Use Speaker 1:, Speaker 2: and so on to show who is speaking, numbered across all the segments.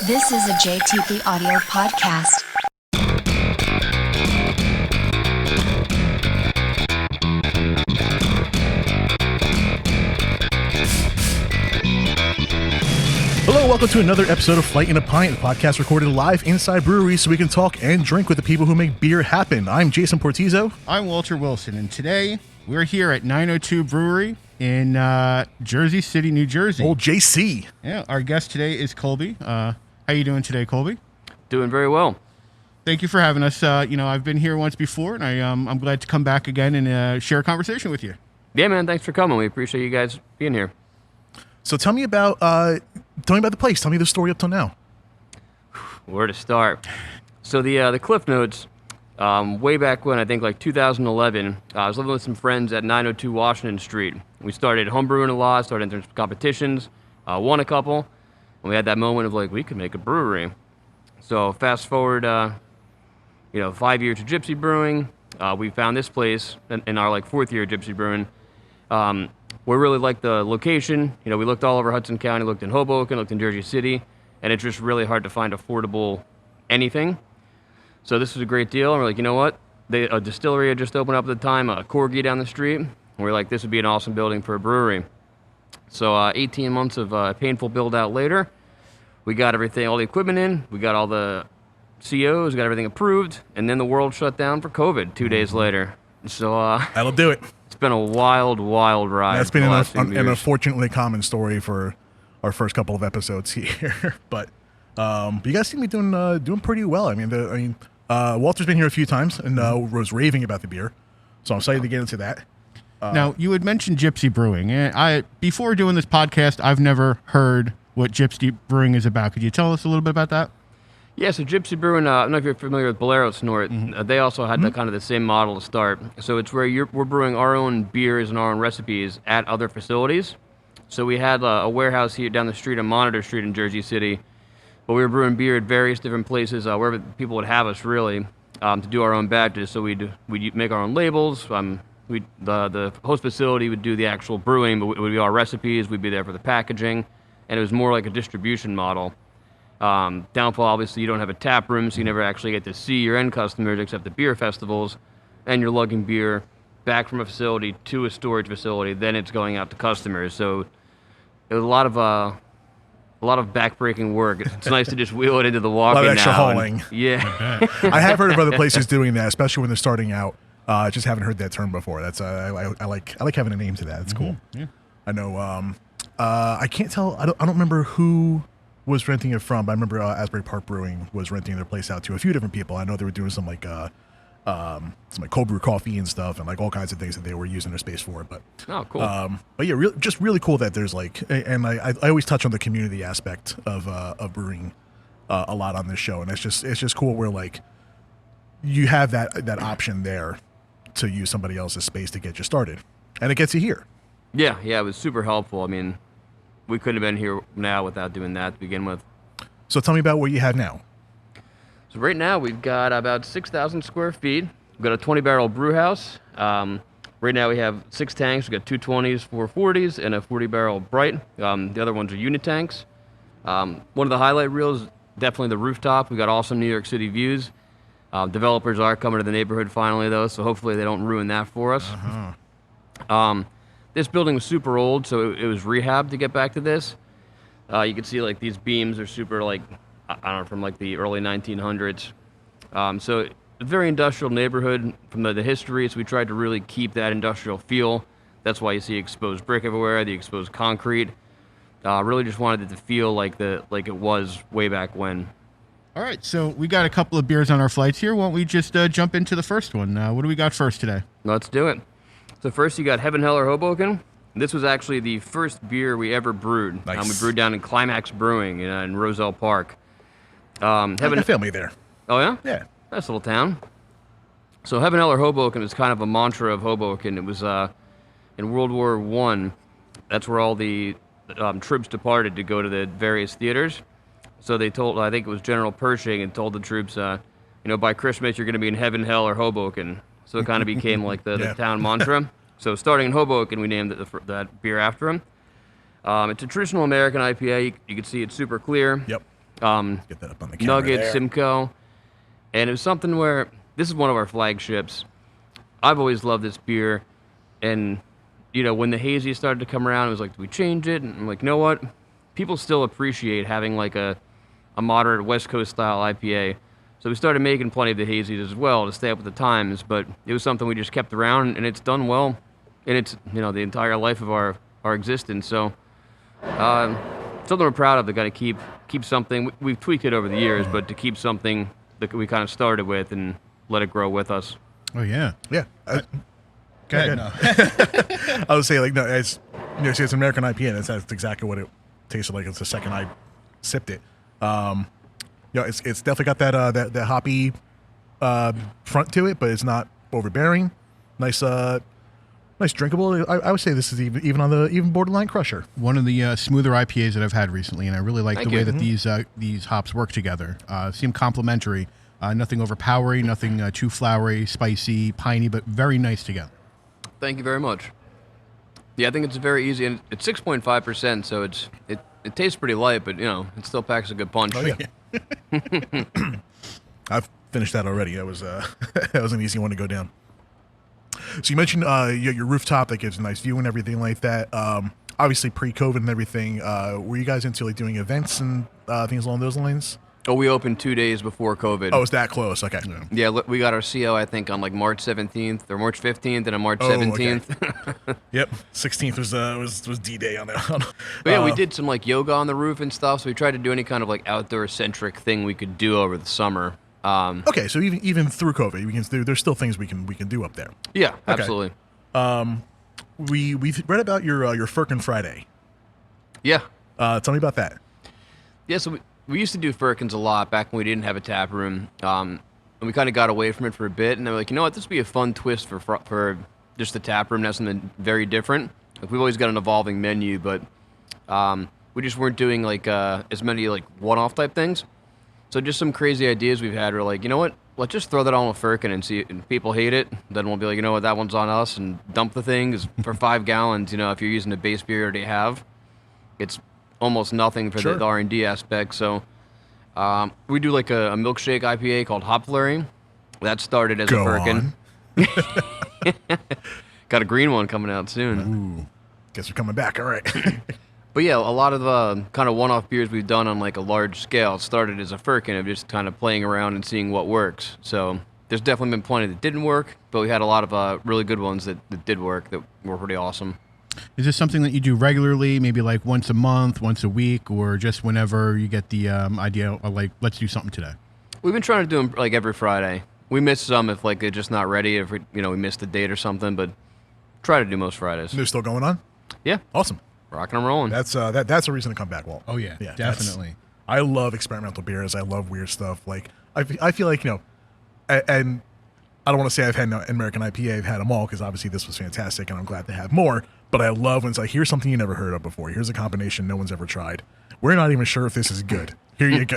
Speaker 1: This is a JTP Audio podcast.
Speaker 2: Hello, welcome to another episode of Flight in a Pint, a podcast recorded live inside breweries so we can talk and drink with the people who make beer happen. I'm Jason Portizo.
Speaker 3: I'm Walter Wilson, and today we're here at 902 Brewery in Jersey City, New Jersey.
Speaker 2: Old JC.
Speaker 3: Yeah, our guest today is Colby. How you doing today, Colby?
Speaker 4: Doing very well.
Speaker 3: Thank you for having us. I've been here once before, and I'm glad to come back again and share a conversation with you.
Speaker 4: Yeah, man, thanks for coming. We appreciate you guys being here.
Speaker 2: So tell me about the place. Tell me the story up till now.
Speaker 4: Where to start? So the Cliff Notes, way back when, I think like 2011, I was living with some friends at 902 Washington Street. We started homebrewing a lot, started entering some competitions, won a couple, and we had that moment of like, we could make a brewery. So fast forward, 5 years of Gypsy Brewing, we found this place in our like fourth year of Gypsy Brewing. We really liked the location. We looked all over Hudson County, looked in Hoboken, looked in Jersey City, and it's just really hard to find affordable anything. So this was a great deal, and we're like, you know what? A distillery had just opened up at the time, a Corgi down the street, and we're like, this would be an awesome building for a brewery. So 18 months of painful build-out later, we got everything, all the equipment in, we got all the COs, got everything approved, and then the world shut down for COVID 2 days later. So
Speaker 2: That'll do it.
Speaker 4: It's been a wild, wild ride.
Speaker 2: That's been an unfortunately common story for our first couple of episodes here. But you guys seem to be doing pretty well. Walter's been here a few times and was raving about the beer, so I'm excited to get into that.
Speaker 3: Now, you had mentioned Gypsy Brewing, and before doing this podcast, I've never heard what Gypsy Brewing is about. Could you tell us a little bit about that?
Speaker 4: Yeah, so Gypsy Brewing, I don't know if you're familiar with Bolero Snort. They also had kind of the same model to start. So it's where we're brewing our own beers and our own recipes at other facilities. So we had a warehouse here down the street on Monitor Street in Jersey City, but we were brewing beer at various different places, wherever people would have us really, to do our own batches. So we'd make our own labels. The host facility would do the actual brewing, but it would be our recipes. We'd be there for the packaging, and it was more like a distribution model. Downfall, obviously, you don't have a tap room, so you never actually get to see your end customers except the beer festivals, and you're lugging beer back from a facility to a storage facility, then it's going out to customers. So it was a lot of back-breaking work. It's nice to just wheel it into the walk-in now.
Speaker 2: A lot of extra hauling.
Speaker 4: Yeah.
Speaker 2: I have heard of other places doing that, especially when they're starting out. Just haven't heard that term before. That's I like having a name to that. It's cool.
Speaker 3: Yeah.
Speaker 2: I know. I can't tell. I don't remember who was renting it from, but I remember Asbury Park Brewing was renting their place out to a few different people. I know they were doing some cold brew coffee and stuff, and like all kinds of things that they were using their space for. But
Speaker 4: oh, cool.
Speaker 2: But yeah, just really cool that there's and I always touch on the community aspect of brewing a lot on this show, and it's just cool where like you have that option there to use somebody else's space to get you started, and it gets you here.
Speaker 4: Yeah, it was super helpful. I mean, we couldn't have been here now without doing that to begin with.
Speaker 2: So tell me about what you have now.
Speaker 4: So right now we've got about 6,000 square feet. We've got a 20-barrel brew house. Right now we have 6 tanks. We've got 2 20s, 4 40s, and a 40-barrel Bright. The other ones are unit tanks. One of the highlight reels is definitely the rooftop. We've got awesome New York City views. Developers are coming to the neighborhood finally, though, so hopefully they don't ruin that for us. This building was super old, so it was rehabbed to get back to this. You can see like these beams are super like, I don't know, from like the early 1900s. So a very industrial neighborhood from the history, so we tried to really keep that industrial feel. That's why you see exposed brick everywhere, the exposed concrete. Really just wanted it to feel like it was way back when.
Speaker 3: All right, so we got a couple of beers on our flights here. Why don't we just jump into the first one? What do we got first today?
Speaker 4: Let's do it. So first you got Heaven, Hell, or Hoboken. This was actually the first beer we ever brewed.
Speaker 2: Nice.
Speaker 4: We brewed down in Climax Brewing in Roselle Park.
Speaker 2: I have a family there.
Speaker 4: Oh, yeah?
Speaker 2: Yeah.
Speaker 4: Nice little town. So Heaven, Hell, or Hoboken is kind of a mantra of Hoboken. It was in World War I. That's where all the troops departed to go to the various theaters. So they told, I think it was General Pershing, and told the troops, by Christmas you're going to be in Heaven, Hell, or Hoboken. So it kind of became like the town mantra. So starting in Hoboken, we named that beer after him. It's a traditional American IPA. You can see it's super clear.
Speaker 2: Yep. Get that up on the camera
Speaker 4: Nugget,
Speaker 2: there.
Speaker 4: Simcoe. And it was something where, this is one of our flagships. I've always loved this beer. And, when the hazy started to come around, it was like, do we change it? And I'm like, you know what? People still appreciate having like a moderate West Coast style IPA. So we started making plenty of the hazies as well to stay up with the times. But it was something we just kept around, and it's done well. And it's, the entire life of our existence. So, something we're proud of. To kind of keep something. We've tweaked it over the years, but to keep something that we kind of started with and let it grow with us.
Speaker 3: Oh yeah.
Speaker 2: Yeah.
Speaker 3: Go ahead.
Speaker 2: No. I would say it's it's an American IPA. And that's exactly what it tasted like. It's the second I sipped it. It's definitely got that hoppy front to it, but it's not overbearing. Nice drinkable. I would say this is even borderline crusher.
Speaker 3: One of the smoother IPAs that I've had recently, and I really like
Speaker 4: Thank
Speaker 3: the way
Speaker 4: you.
Speaker 3: that these hops work together. Seem complementary. Nothing overpowering, nothing too flowery, spicy, piney, but very nice together.
Speaker 4: Thank you very much. Yeah, I think it's very easy, and it's 6.5%, so it tastes pretty light, but it still packs a good punch.
Speaker 2: Oh yeah. I've finished that already. That was that was an easy one to go down. So you mentioned your rooftop that gives a nice view and everything like that. Obviously pre-COVID and everything. Were you guys into like doing events and things along those lines?
Speaker 4: Oh, we opened 2 days before COVID.
Speaker 2: Oh, it's that close. Okay.
Speaker 4: Yeah, we got our CO, I think, on like March 17th or March 15th and on March
Speaker 2: Oh, okay.
Speaker 4: 17th.
Speaker 2: Yep. 16th was D-Day on that one.
Speaker 4: But yeah, we did some like yoga on the roof and stuff, so we tried to do any kind of like outdoor-centric thing we could do over the summer.
Speaker 2: Okay, so even through COVID, there's still things we can do up there.
Speaker 4: Yeah, absolutely.
Speaker 2: We read about your Firkin Friday.
Speaker 4: Yeah.
Speaker 2: Tell me about that.
Speaker 4: Yeah, so we used to do Firkins a lot back when we didn't have a tap room, and we kind of got away from it for a bit, and they were like, you know what, this would be a fun twist for just the tap room, have something very different. Like, we've always got an evolving menu, but we just weren't doing like as many like one-off type things. So just some crazy ideas we've had. We're like, you know what, let's just throw that on a Firkin and see if people hate it. Then we'll be like, you know what, that one's on us, and dump the thing. 'Cause for 5 gallons, if you're using a base beer you already have, it's almost nothing for the R&D aspect. So we do like a milkshake IPA called Hop Flurry. That started as a Firkin. Got a green one coming out soon.
Speaker 2: Ooh, guess we're coming back. All right.
Speaker 4: But yeah, a lot of the kind of one-off beers we've done on like a large scale started as a Firkin of just kind of playing around and seeing what works. So there's definitely been plenty that didn't work, but we had a lot of really good ones that did work that were pretty awesome.
Speaker 3: Is this something that you do regularly, maybe like once a month, once a week, or just whenever you get the idea of like, let's do something today?
Speaker 4: We've been trying to do them like every Friday. We miss some if like they're just not ready, if we missed the date or something, but try to do most Fridays.
Speaker 2: They're still going on?
Speaker 4: Yeah.
Speaker 2: Awesome.
Speaker 4: Rocking and rolling.
Speaker 2: That's a reason to come back, Walt.
Speaker 3: Oh yeah, definitely.
Speaker 2: I love experimental beers. I love weird stuff. Like I feel like and I don't want to say I've had an American IPA. I've had them all because obviously this was fantastic, and I'm glad to have more. But I love when it's like, here's something you never heard of before. Here's a combination no one's ever tried. We're not even sure if this is good. Here you go.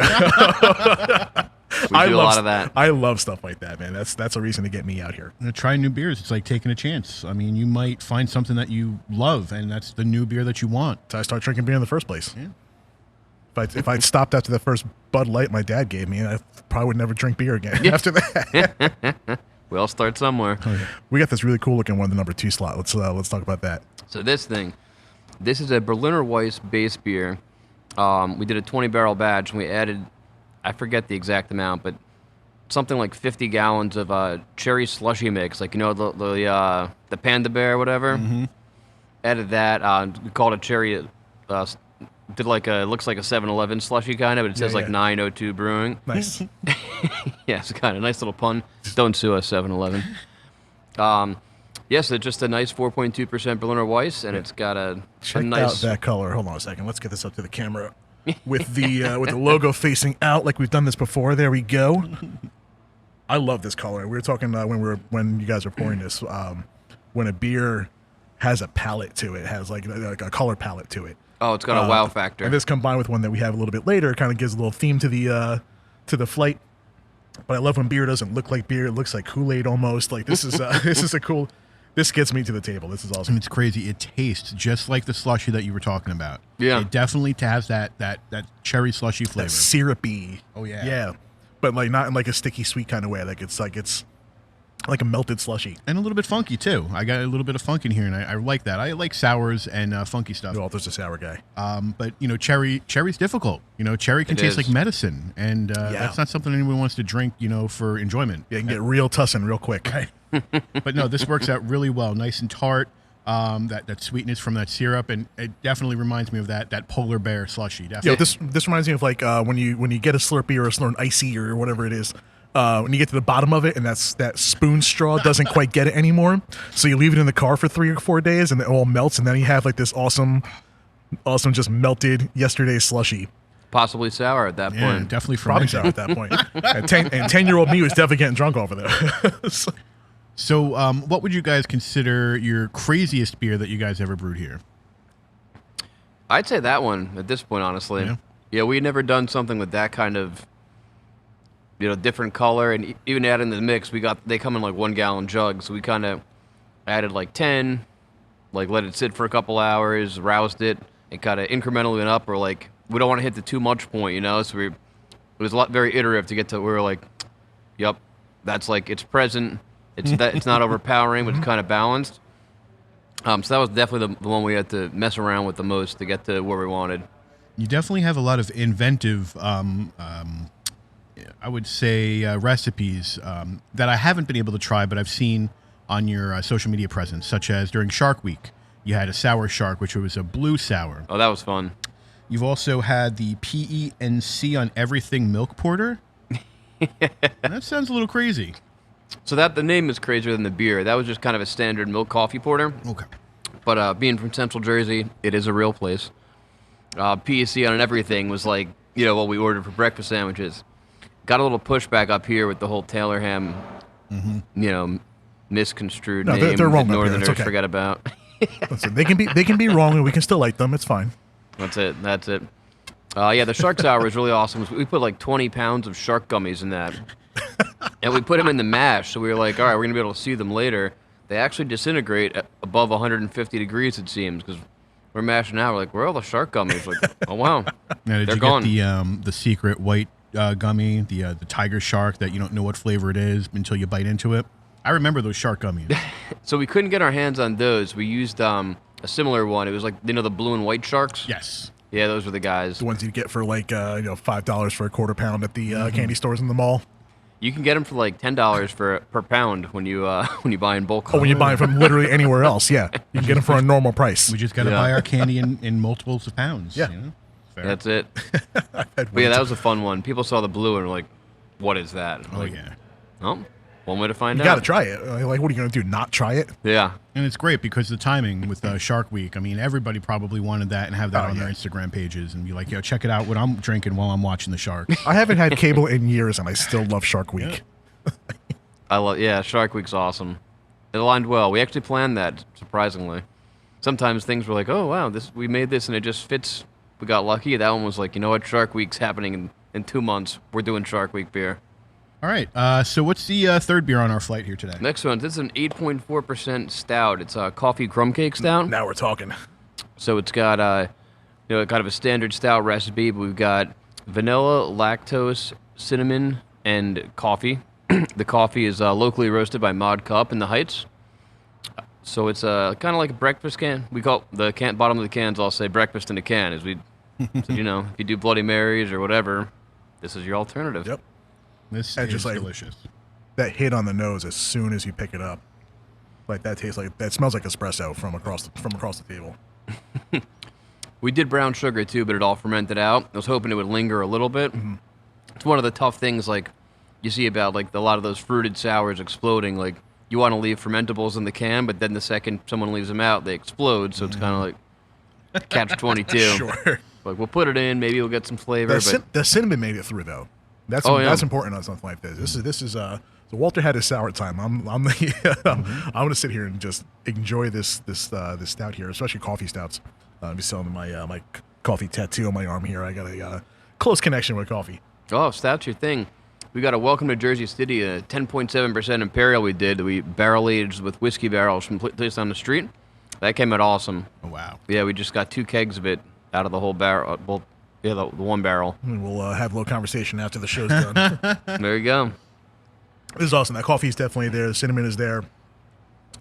Speaker 4: We do a lot of that.
Speaker 2: I love stuff like that, man. That's a reason to get me out here.
Speaker 3: Try new beers. It's like taking a chance. I mean, you might find something that you love, and that's the new beer that you want.
Speaker 2: So I started drinking beer in the first place.
Speaker 3: Yeah.
Speaker 2: If I'd stopped after the first Bud Light my dad gave me, I probably would never drink beer again after that.
Speaker 4: We all start somewhere.
Speaker 2: Oh, yeah. We got this really cool looking one, the number 2 slot. Let's talk about that.
Speaker 4: So this is a Berliner Weiss base beer. We did a 20-barrel batch, and we added, I forget the exact amount, but something like 50 gallons of cherry slushy mix, like the Panda Bear or whatever. Mm-hmm. Added that. We called it cherry. Did like looks like a 7-Eleven slushy kind of, but it says like 902 Brewing.
Speaker 2: Nice.
Speaker 4: Yeah, it's kind of a nice little pun. Don't sue us, 7-Eleven. Yes, it's just a nice 4.2% Berliner Weiss, and it's got a nice.
Speaker 2: Out that color. Hold on a second. Let's get this up to the camera with the logo facing out, like we've done this before. There we go. I love this color. We were talking when you guys were pouring this. When a beer has a palette to it, has like a color palette to it.
Speaker 4: Oh, it's got a wow factor.
Speaker 2: And this combined with one that we have a little bit later kind of gives a little theme to the flight. But I love when beer doesn't look like beer; it looks like Kool-Aid almost. Like this is a cool This gets me to the table. This is awesome.
Speaker 3: And it's crazy. It tastes just like the slushy that you were talking about.
Speaker 4: Yeah.
Speaker 3: It definitely has that cherry slushy flavor.
Speaker 2: That syrupy.
Speaker 3: Oh, yeah.
Speaker 2: Yeah. But like not in like a sticky sweet kind of way. Like it's like a melted slushy.
Speaker 3: And a little bit funky, too. I got a little bit of funk in here, and I like that. I like sours and funky stuff.
Speaker 2: Walter's a sour guy.
Speaker 3: But, cherry's difficult. Cherry can taste like medicine, and that's not something anyone wants to drink, for enjoyment.
Speaker 2: Yeah, you can get real tussin' real quick.
Speaker 3: Right. But no, this works out really well. Nice and tart. That sweetness from that syrup, and it definitely reminds me of that polar bear slushy. Definitely.
Speaker 2: Yeah, this reminds me of like when you get a Slurpee or a Slurp Icy or whatever it is. When you get to the bottom of it and that spoon straw doesn't quite get it anymore, so you leave it in the car for 3 or 4 days and it all melts, and then you have like this awesome just melted yesterday's slushy.
Speaker 4: Possibly sour at that
Speaker 3: Yeah,
Speaker 4: point.
Speaker 3: definitely
Speaker 2: Probably
Speaker 3: fermented.
Speaker 2: sour at that point. And 10-year-old me was definitely getting drunk over there.
Speaker 3: So, what would you guys consider your craziest beer that you guys ever brewed here?
Speaker 4: I'd say that one at this point, honestly. Yeah, we had never done something with that kind of, different color, and even adding the mix, they come in like 1 gallon jugs, so we kind of added like 10, like let it sit for a couple hours, roused it, and kind of incrementally went up. Or like we don't want to hit the too much point, so it was very iterative to get to where we're like, yep, that's like it's present. It's not overpowering, but it's kind of balanced. So that was definitely the one we had to mess around with the most to get to where we wanted.
Speaker 3: You definitely have a lot of inventive, I would say, recipes that I haven't been able to try, but I've seen on your social media presence, such as during Shark Week. You had a sour shark, which was a blue sour.
Speaker 4: Oh, that was fun.
Speaker 3: You've also had the PENC on everything milk porter. That sounds a little crazy.
Speaker 4: So the name is crazier than the beer. That was just kind of a standard milk coffee porter.
Speaker 3: Okay.
Speaker 4: But being from Central Jersey, it is a real place. PEC on everything was like, what we ordered for breakfast sandwiches. Got a little pushback up here with the whole Taylor ham, misconstrued
Speaker 2: No,
Speaker 4: name
Speaker 2: they're wrong
Speaker 4: that
Speaker 2: up here. It's
Speaker 4: Northerners
Speaker 2: okay.
Speaker 4: forget about.
Speaker 2: Listen, they can be wrong and we can still like them. It's fine.
Speaker 4: That's it. The shark sour is really awesome. We put like 20 pounds of shark gummies in that. And we put them in the mash, so we were like, all right, we're going to be able to see them later. They actually disintegrate at above 150 degrees, it seems, because we're mashing out. We're like, where are all the shark gummies? Like, oh, wow.
Speaker 3: Now, did
Speaker 4: They're
Speaker 3: you
Speaker 4: gone.
Speaker 3: get the secret white gummy, the tiger shark that you don't know what flavor it is until you bite into it? I remember those shark gummies.
Speaker 4: So we couldn't get our hands on those. We used a similar one. It was like, the blue and white sharks?
Speaker 3: Yes.
Speaker 4: Yeah, those were the guys.
Speaker 2: The ones you get for like $5 for a quarter pound at the candy stores in the mall.
Speaker 4: You can get them for like $10 per pound when you buy in bulk.
Speaker 2: Oh, when you buy it from literally anywhere else, yeah, you can get them for a normal price.
Speaker 3: We just got to buy our candy in multiples of pounds.
Speaker 2: Yeah.
Speaker 3: Fair.
Speaker 4: That's it. But yeah, that was a fun one. People saw the blue and were like, what is that?
Speaker 3: Oh,
Speaker 4: Like,
Speaker 3: yeah.
Speaker 4: Oh, one way to find
Speaker 2: You
Speaker 4: out.
Speaker 2: got to try it. Like, what are you going to do? Not try it?
Speaker 4: Yeah.
Speaker 3: And it's great because the timing with Shark Week, I mean, everybody probably wanted that and have that
Speaker 2: Oh,
Speaker 3: on their
Speaker 2: yeah.
Speaker 3: Instagram pages and be like, check it out what I'm drinking while I'm watching the shark.
Speaker 2: I haven't had cable in years, and I still love Shark Week.
Speaker 4: Shark Week's awesome. It aligned well. We actually planned that, surprisingly. Sometimes things were like, oh, wow, we made this and it just fits. We got lucky. That one was like, you know what, Shark Week's happening in 2 months. We're doing Shark Week beer.
Speaker 3: All right. So what's the third beer on our flight here today?
Speaker 4: Next one, this is an 8.4% stout. It's a coffee crumb cake stout.
Speaker 2: Now we're talking.
Speaker 4: So it's got kind of a standard stout recipe, but we've got vanilla, lactose, cinnamon, and coffee. The coffee is locally roasted by Mod Cup in the Heights. So it's kind of like a breakfast can. We call the bottom of the cans, I'll say breakfast in a can. As we, so, if you do Bloody Marys or whatever, this is your alternative.
Speaker 2: Yep.
Speaker 3: This
Speaker 2: And
Speaker 3: is
Speaker 2: just like-
Speaker 3: delicious.
Speaker 2: That hit on the nose as soon as you pick it up. Like that smells like espresso from across the table.
Speaker 4: We did brown sugar too, but it all fermented out. I was hoping it would linger a little bit.
Speaker 2: Mm-hmm.
Speaker 4: It's one of the tough things like you see about like a lot of those fruited sours exploding. Like you want to leave fermentables in the can, but then the second someone leaves them out, they explode. So it's kind of like catch-22.
Speaker 2: Sure.
Speaker 4: Like we'll put it in, maybe we'll get some flavor.
Speaker 2: The cinnamon made it through though. That's
Speaker 4: Oh, yeah.
Speaker 2: that's important on something like this. This is so Walter had his sour time. I'm gonna sit here and just enjoy this stout here, especially coffee stouts. I'm just selling my coffee tattoo on my arm here. I got a close connection with coffee.
Speaker 4: Oh, stout's your thing. We got a Welcome to Jersey City, a 10.7% Imperial we did. We barrel aged with whiskey barrels from place on the street. That came out awesome.
Speaker 3: Oh, wow.
Speaker 4: Yeah, we just got 2 kegs of it out of the whole barrel. The one barrel.
Speaker 2: And we'll have a little conversation after the show's done.
Speaker 4: There you go.
Speaker 2: This is awesome. That coffee is definitely there. The cinnamon is there.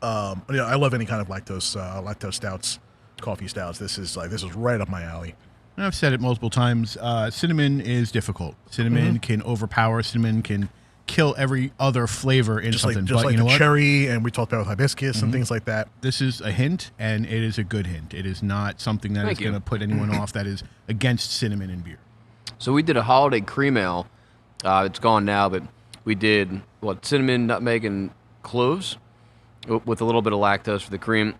Speaker 2: I love any kind of lactose stouts, coffee stouts. This is right up my alley.
Speaker 3: I've said it multiple times. Cinnamon is difficult. Cinnamon can overpower. Cinnamon can kill every other flavor in something.
Speaker 2: Just
Speaker 3: but
Speaker 2: like
Speaker 3: you know
Speaker 2: the
Speaker 3: what?
Speaker 2: cherry, and we talked about hibiscus and things like that.
Speaker 3: This is a hint, and it is a good hint. It is not something that is
Speaker 4: Thank you.
Speaker 3: going to put anyone off that is against cinnamon in beer.
Speaker 4: So we did a holiday cream ale. It's gone now, but we did cinnamon, nutmeg, and cloves with a little bit of lactose for the cream.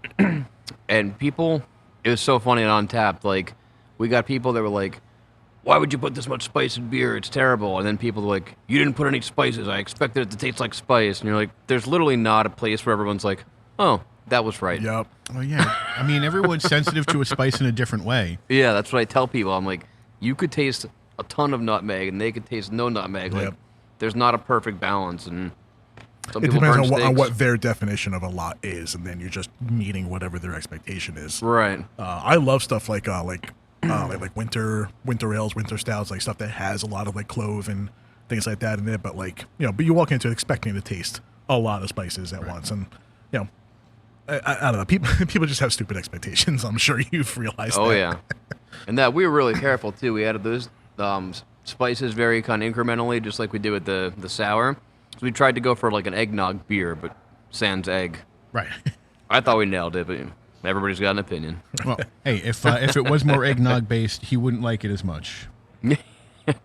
Speaker 4: And people, it was so funny on tap. Like, we got people that were like, "Why would you put this much spice in beer? It's terrible." And then people were like, "You didn't put any spices. I expected it to taste like spice." And you're like, there's literally not a place where everyone's like, "Oh, that was right."
Speaker 2: Yep.
Speaker 3: Oh, yeah. I mean, everyone's sensitive to a spice in a different way.
Speaker 4: Yeah, that's what I tell people. I'm like, you could taste a ton of nutmeg, and they could taste no nutmeg. Like,
Speaker 2: Yep.
Speaker 4: there's not a perfect balance, and some
Speaker 2: It
Speaker 4: people
Speaker 2: depends
Speaker 4: burn
Speaker 2: on
Speaker 4: steaks.
Speaker 2: what their definition of a lot is, and then you're just meeting whatever their expectation is.
Speaker 4: Right.
Speaker 2: I love stuff like winter ales, winter stouts, like stuff that has a lot of like clove and things like that in it. But but you walk into it expecting to taste a lot of spices at once, and I don't know. People just have stupid expectations. I'm sure you've realized.
Speaker 4: Oh
Speaker 2: that.
Speaker 4: yeah, and that we were really careful too. We added those spices very kind of incrementally, just like we did with the sour. So we tried to go for like an eggnog beer, but sans egg.
Speaker 3: Right.
Speaker 4: I thought we nailed it, but everybody's got an opinion.
Speaker 3: Well, hey, if it was more eggnog based, he wouldn't like it as much.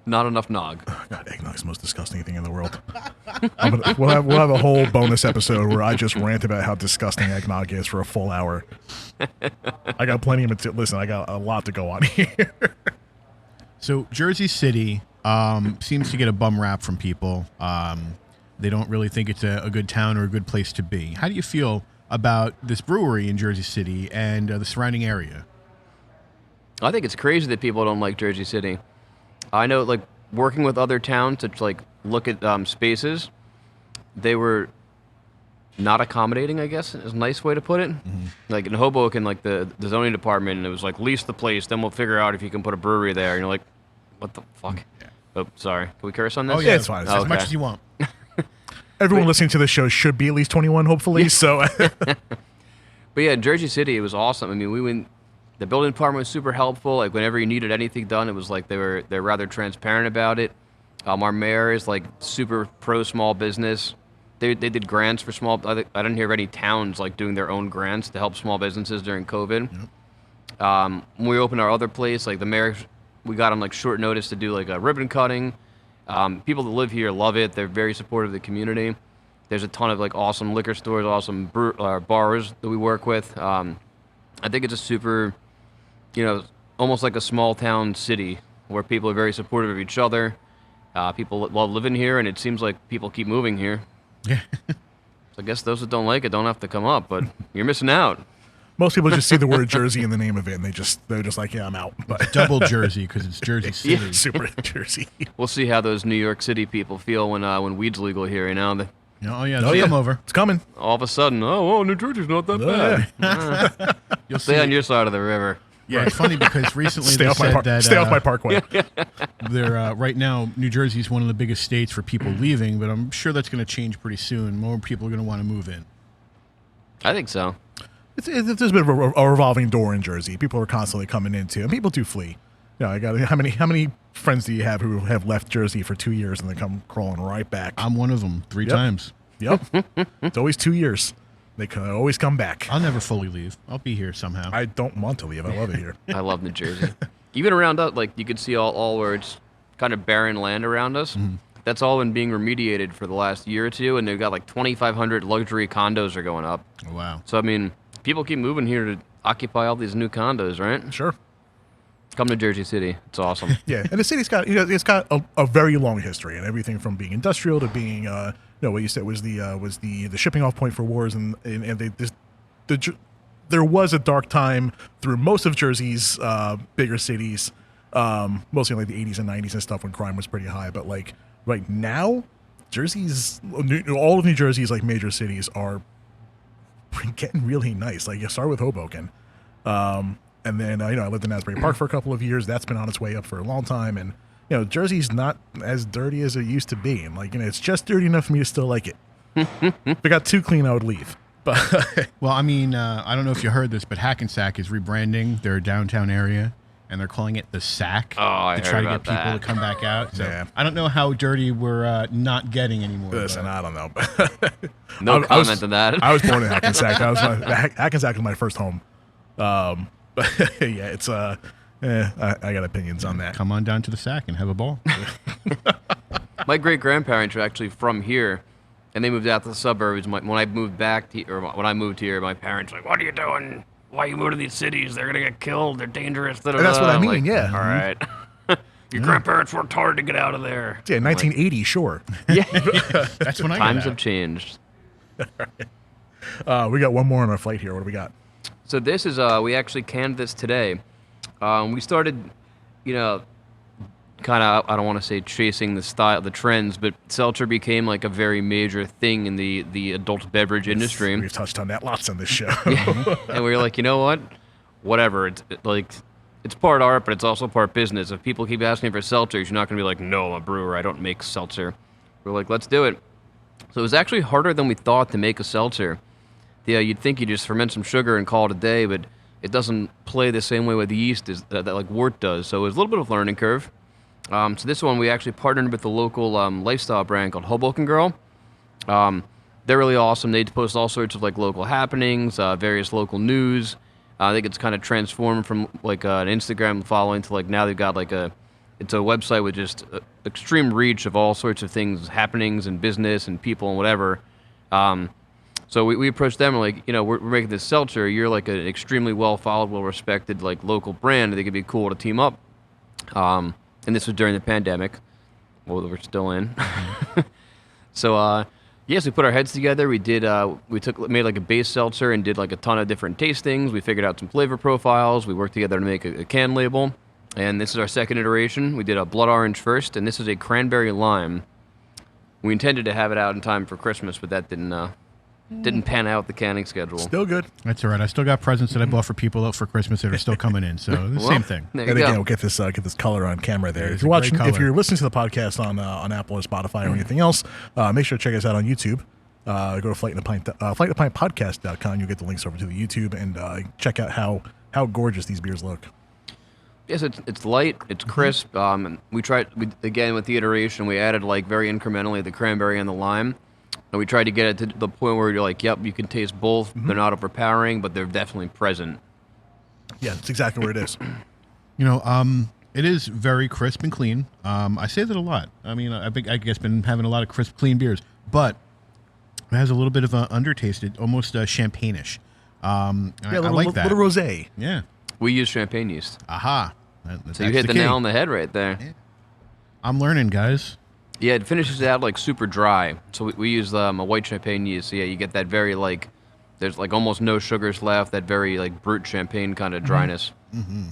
Speaker 4: Not enough nog.
Speaker 2: God, eggnog's the most disgusting thing in the world. We'll have a whole bonus episode where I just rant about how disgusting eggnog is for a full hour. I got plenty of material. Listen, I got a lot to go on here.
Speaker 3: So Jersey City seems to get a bum rap from people. They don't really think it's a good town or a good place to be. How do you feel about this brewery in Jersey City and the surrounding area?
Speaker 4: I think it's crazy that people don't like Jersey City. I know, like, working with other towns to, like, look at spaces, they were not accommodating, I guess, is a nice way to put it. Mm-hmm. Like, in Hoboken, like, the zoning department, it was like, lease the place, then we'll figure out if you can put a brewery there. And you're like, what the fuck? Yeah. Oh, sorry. Can we curse on this?
Speaker 3: Oh, yeah,
Speaker 2: it's fine. It's
Speaker 3: as much as you want.
Speaker 2: Everyone listening to this show should be at least 21, hopefully. So,
Speaker 4: But yeah, in Jersey City, it was awesome. I mean, we went. The building department was super helpful. Like, whenever you needed anything done, it was like they're rather transparent about it. Our mayor is like super pro small business. They did grants for small. I didn't hear of any towns like doing their own grants to help small businesses during COVID. Yep. When we opened our other place, like the mayor, we got on like short notice to do like a ribbon cutting. People that live here love it. They're very supportive of the community. There's a ton of like awesome liquor stores, awesome bars that we work with. I think it's a super, almost like a small town city where people are very supportive of each other. People love living here, and it seems like people keep moving here.
Speaker 3: Yeah.
Speaker 4: So I guess those that don't like it don't have to come up, but you're missing out.
Speaker 2: most people just see the word Jersey in the name of it, and they're just like, yeah, I'm out. But
Speaker 3: Double Jersey because it's Jersey City.
Speaker 4: Yeah.
Speaker 2: super Jersey.
Speaker 4: We'll see how those New York City people feel when weed's legal here.
Speaker 3: Oh yeah, they'll come over.
Speaker 2: It's coming.
Speaker 4: All of a sudden, New Jersey's not that bad.
Speaker 3: You'll
Speaker 4: Stay on your side of the river.
Speaker 3: Yeah, it's funny because recently
Speaker 2: Stay
Speaker 3: they
Speaker 2: off my
Speaker 3: said
Speaker 2: park.
Speaker 3: that
Speaker 2: Stay off my parkway.
Speaker 3: they're right now New Jersey is one of the biggest states for people leaving, but I'm sure that's going to change pretty soon. More people are going to want to move in.
Speaker 4: I think so.
Speaker 2: There's a bit of a revolving door in Jersey. People are constantly coming into, and people do flee. I got how many friends do you have who have left Jersey for 2 years and then come crawling right back?
Speaker 3: I'm one of them 3 times.
Speaker 2: Yep, it's always 2 years. They can always come back.
Speaker 3: I'll never fully leave. I'll be here somehow.
Speaker 2: I don't want to leave. I love it here.
Speaker 4: I love New Jersey. Even around us, like you could see all where it's kind of barren land around us. Mm-hmm. That's all been being remediated for the last year or two, and they've got like 2,500 luxury condos are going up.
Speaker 3: Oh, wow.
Speaker 4: So I mean, people keep moving here to occupy all these new condos, right?
Speaker 2: Sure.
Speaker 4: Come to Jersey City. It's awesome.
Speaker 2: Yeah, and the city's got it's got a very long history, and everything from being industrial to being what you said was the shipping off point for wars, and there was a dark time through most of Jersey's bigger cities, mostly in like the 80s and 90s and stuff when crime was pretty high. But like right now, all of New Jersey's like major cities are getting really nice. Like you start with Hoboken, and then I lived in Asbury Park for a couple of years. That's been on its way up for a long time, and Jersey's not as dirty as it used to be. And like it's just dirty enough for me to still like it. If it got too clean, I would leave. But
Speaker 3: well, I mean, I don't know if you heard this, but Hackensack is rebranding their downtown area, and they're calling it the Sack
Speaker 4: I
Speaker 3: to try
Speaker 4: heard
Speaker 3: to get
Speaker 4: about
Speaker 3: people
Speaker 4: that.
Speaker 3: to come back out. So
Speaker 2: Yeah.
Speaker 3: I don't know how dirty we're not getting anymore.
Speaker 2: listen,
Speaker 3: but-
Speaker 2: I don't know.
Speaker 4: No
Speaker 2: I was-
Speaker 4: comment on that.
Speaker 2: I was born in Hackensack. Hackensack was my first home. But yeah, it's I got opinions on that.
Speaker 3: Come on down to the Sack and have a ball.
Speaker 4: My great grandparents are actually from here, and they moved out to the suburbs. When I moved when I moved here, my parents were like, "What are you doing? Why you move to these cities? They're gonna get killed. They're dangerous."
Speaker 2: That's what I
Speaker 4: I'm
Speaker 2: mean,
Speaker 4: like,
Speaker 2: yeah.
Speaker 4: All right. Your grandparents worked hard to get out of there.
Speaker 2: Yeah, 1980, sure.
Speaker 3: That's when I got
Speaker 4: Times
Speaker 3: out.
Speaker 4: have changed.
Speaker 2: We got one more on our flight here. What do we got?
Speaker 4: So this is we actually canned this today. We started, kind of, I don't want to say chasing the trends, but seltzer became like a very major thing in the adult beverage industry.
Speaker 2: We've touched on that lots on this show.
Speaker 4: And we were like, you know what? Whatever. It's part art, but it's also part business. If people keep asking for seltzers, you're not going to be like, no, I'm a brewer. I don't make seltzer. We're like, let's do it. So it was actually harder than we thought to make a seltzer. Yeah, you'd think you just ferment some sugar and call it a day, but it doesn't play the same way with the yeast as that like wort does. So it was a little bit of a learning curve. So this one we actually partnered with the local lifestyle brand called Hoboken Girl. They're really awesome. They post all sorts of like local happenings, various local news. I think it's kind of transformed from like an Instagram following to like now they've got like it's a website with just extreme reach of all sorts of things, happenings and business and people and whatever. So we approached them and like, we're making this seltzer. You're like an extremely well-followed, well-respected like local brand. I think it'd be cool to team up. And this was during the pandemic. Well, we're still in. So, yes, we put our heads together. We did. Made like a base seltzer and did like a ton of different tastings. We figured out some flavor profiles. We worked together to make a can label. And this is our second iteration. We did a blood orange first, and this is a cranberry lime. We intended to have it out in time for Christmas, but that didn't pan out the canning schedule.
Speaker 2: Still good.
Speaker 3: That's all right. I still got presents that I bought for people out for Christmas that are still coming in. So the
Speaker 4: Well,
Speaker 3: same thing.
Speaker 4: There you
Speaker 2: And
Speaker 4: go.
Speaker 2: again, we'll get this color on camera there.
Speaker 3: It
Speaker 2: If
Speaker 3: is
Speaker 2: you're
Speaker 3: a
Speaker 2: watching,
Speaker 3: great
Speaker 2: if
Speaker 3: color.
Speaker 2: you're listening to the podcast on Apple or Spotify or anything else, make sure to check us out on YouTube. Go to flightandapint.podcast.com. You'll get the links over to the YouTube and check out how gorgeous these beers look.
Speaker 4: Yes, it's light, it's crisp. And again with the iteration, we added like very incrementally the cranberry and the lime, and we tried to get it to the point where you're like, yep, you can taste both. They're not overpowering, but they're definitely present.
Speaker 2: Yeah, that's exactly where it is.
Speaker 3: It is very crisp and clean. I say that a lot. I mean, I guess been having a lot of crisp, clean beers, but it has a little bit of an undertasted, almost champagne-ish. I like that.
Speaker 2: Little rosé.
Speaker 3: Yeah.
Speaker 4: We use champagne yeast,
Speaker 3: Aha.
Speaker 4: so you hit the nail on the head right there.
Speaker 3: Yeah. I'm learning, guys.
Speaker 4: Yeah, it finishes out like super dry. So we use a white champagne yeast. So yeah, you get that very like, there's like almost no sugars left. That very like brute champagne kind of dryness.
Speaker 3: Mm-hmm.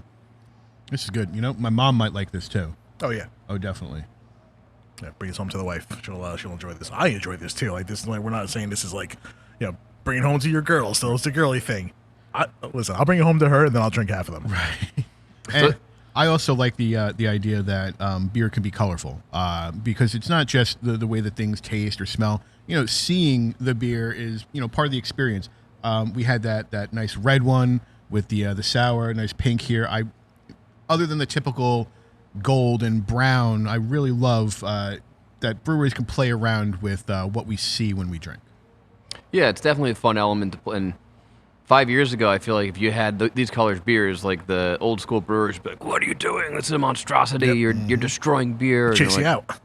Speaker 3: This is good. My mom might like this too.
Speaker 2: Oh yeah.
Speaker 3: Oh, definitely.
Speaker 2: Yeah, bring this home to the wife. She'll enjoy this. I enjoy this too. Like this is like we're not saying this is like, bring it home to your girl. Still, it's a girly thing. Listen, I'll bring it home to her and then I'll drink half of them.
Speaker 3: Right. And I also like the idea that beer can be colorful because it's not just the way that things taste or smell. Seeing the beer is part of the experience. We had that nice red one with the sour, nice pink here. Other than the typical gold and brown, I really love that breweries can play around with what we see when we drink.
Speaker 4: Yeah, it's definitely a fun element to play. And 5 years ago, I feel like if you had these colored beers, like the old school brewers would be like, what are you doing? This is a monstrosity.
Speaker 2: Yep.
Speaker 4: You're destroying beer. And
Speaker 2: Chase
Speaker 4: you're
Speaker 2: you
Speaker 4: like,
Speaker 2: out.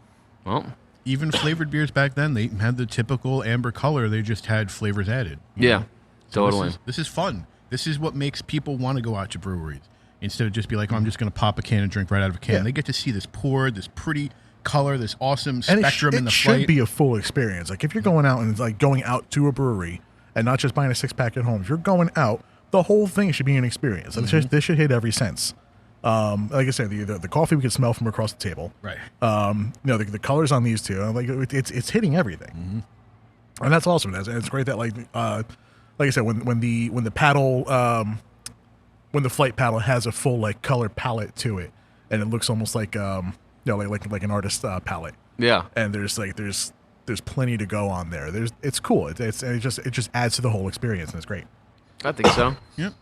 Speaker 4: Well,
Speaker 3: Even flavored beers back then, they had the typical amber color. They just had flavors added.
Speaker 4: yeah,
Speaker 3: So
Speaker 4: totally.
Speaker 3: This is fun. This is what makes people want to go out to breweries instead of just be like, oh, I'm just going to pop a can and drink right out of a can.
Speaker 2: Yeah.
Speaker 3: They get to see this poured, this pretty color, this awesome
Speaker 2: And
Speaker 3: spectrum in
Speaker 2: it
Speaker 3: the
Speaker 2: should
Speaker 3: flight.
Speaker 2: be a full experience. Like if you're going out and it's like going out to a brewery and not just buying a 6-pack at home, if you're going out, the whole thing should be an experience. And this should hit every sense. Like I said, the coffee we could smell from across the table.
Speaker 3: Right.
Speaker 2: The colors on these two, like it's hitting everything, and that's awesome. And it's great that like I said, when the paddle, when the flight paddle has a full like color palette to it, and it looks almost like like an artist palette.
Speaker 4: Yeah.
Speaker 2: And there's plenty to go on there. It's cool. It just adds to the whole experience, and it's great.
Speaker 4: I think so.
Speaker 3: Yep.